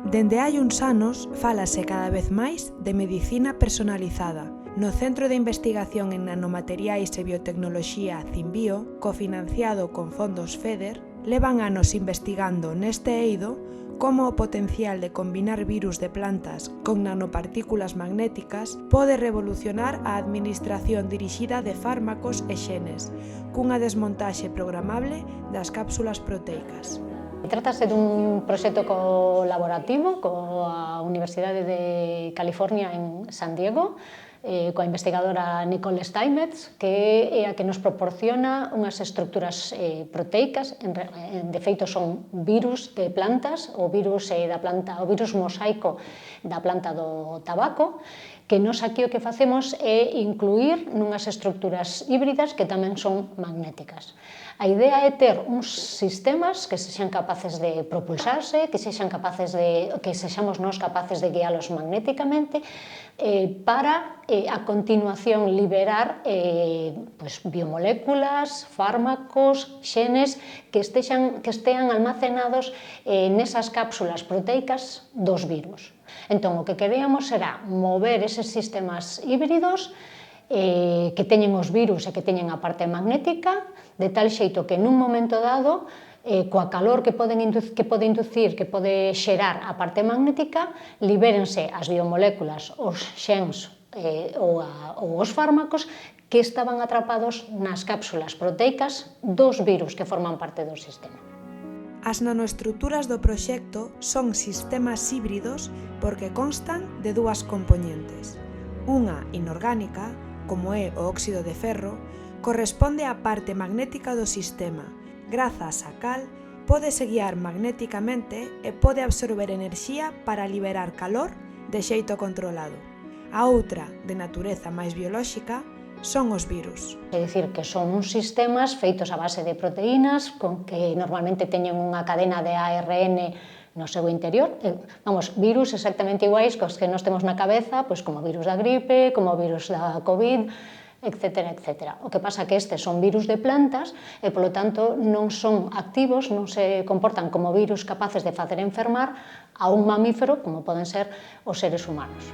Dende hai uns anos, fálase cada vez máis de medicina personalizada. No Centro de Investigación en Nanomateriais e Biotecnoloxía Cimbio, cofinanciado con fondos FEDER, levan anos investigando neste eido como o potencial de combinar virus de plantas con nanopartículas magnéticas pode revolucionar a administración dirixida de fármacos e xenes, cunha desmontaxe programable das cápsulas proteicas. Trátase dun proxecto colaborativo coa Universidade de California en San Diego, coa investigadora Nicole Steinmetz, que é a que nos proporciona unhas estructuras proteicas, de feito son virus de plantas, o virus mosaico da planta do tabaco, que nos aquí o que facemos é incluir nunhas estructuras híbridas que tamén son magnéticas. A idea é ter uns sistemas que sexan capaces de propulsarse, que sexamos nós capaces de guiálos magnéticamente, para a continuación liberar biomoléculas, fármacos, xenes que estean almacenados nesas cápsulas proteicas dos virus. Entón, o que queríamos era mover eses sistemas híbridos que teñen os virus e que teñen a parte magnética, de tal xeito que nun momento dado, coa calor que pode inducir, que pode xerar a parte magnética, libérense as biomoléculas, os xens ou os fármacos que estaban atrapados nas cápsulas proteicas dos virus que forman parte do sistema. As nanoestruturas do proxecto son sistemas híbridos porque constan de dúas compoñentes. Unha inorgánica, como é o óxido de ferro, corresponde á parte magnética do sistema, grazas á cal pódese guiar magnéticamente e pode absorber enerxía para liberar calor de xeito controlado. A outra, de natureza máis biolóxica, son os virus. É dicir, que son uns sistemas feitos a base de proteínas, con que normalmente teñen unha cadena de ARN no seu interior. Virus exactamente iguais cos que nós temos na cabeza, como o virus da gripe, como o virus da COVID, etcétera, etcétera. O que pasa que estes son virus de plantas e, polo tanto, non son activos, non se comportan como virus capaces de facer enfermar a un mamífero, como poden ser os seres humanos.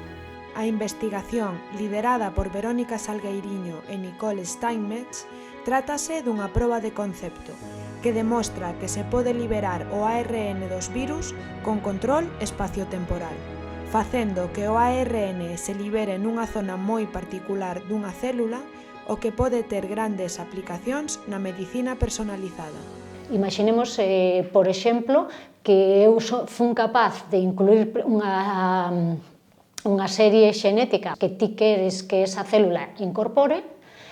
A investigación, liderada por Verónica Salgueiriño e Nicole Steinmetz, trátase dunha proba de concepto que demostra que se pode liberar o ARN dos virus con control espaciotemporal, facendo que o ARN se libere nunha zona moi particular dunha célula, o que pode ter grandes aplicacións na medicina personalizada. Imaginemos, por exemplo, que eu fun capaz de incluir unha serie xenética que ti queres que esa célula incorpore,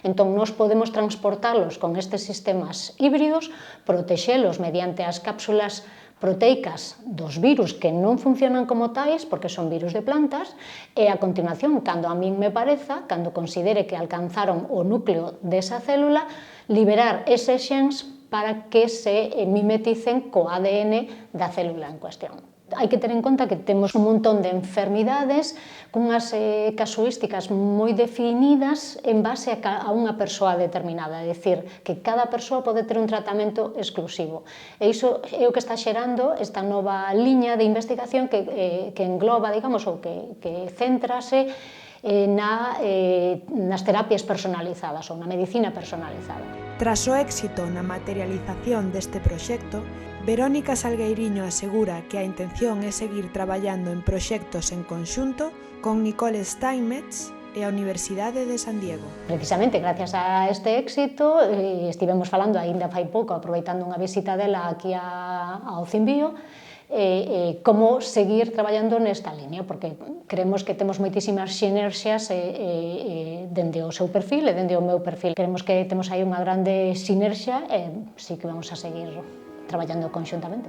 entón nós podemos transportalos con estes sistemas híbridos, protexelos mediante as cápsulas proteicas dos virus que non funcionan como tais, porque son virus de plantas, e a continuación, cando a min me pareza, cando considere que alcanzaron o núcleo desa célula, liberar eses xens para que se mimeticen co ADN da célula en cuestión. Hai que ter en conta que temos un montón de enfermidades cunhas casuísticas moi definidas en base a unha persoa determinada, é dicir, que cada persoa pode ter un tratamento exclusivo. E iso é o que está xerando esta nova liña de investigación que engloba, digamos, ou que céntrase nas terapias personalizadas ou na medicina personalizada. Tras o éxito na materialización deste proxecto, Verónica Salgueiriño asegura que a intención é seguir traballando en proxectos en conxunto con Nicole Steinmetz e a Universidade de San Diego. Precisamente, gracias a este éxito, estivemos falando aínda fai pouco, aproveitando unha visita dela aquí ao Cimbio, como seguir traballando nesta línea, porque creemos que temos moitísimas sinerxias dende o seu perfil e dende o meu perfil. Creemos que temos aí unha grande sinerxia e sí que vamos a seguir traballando conxuntamente.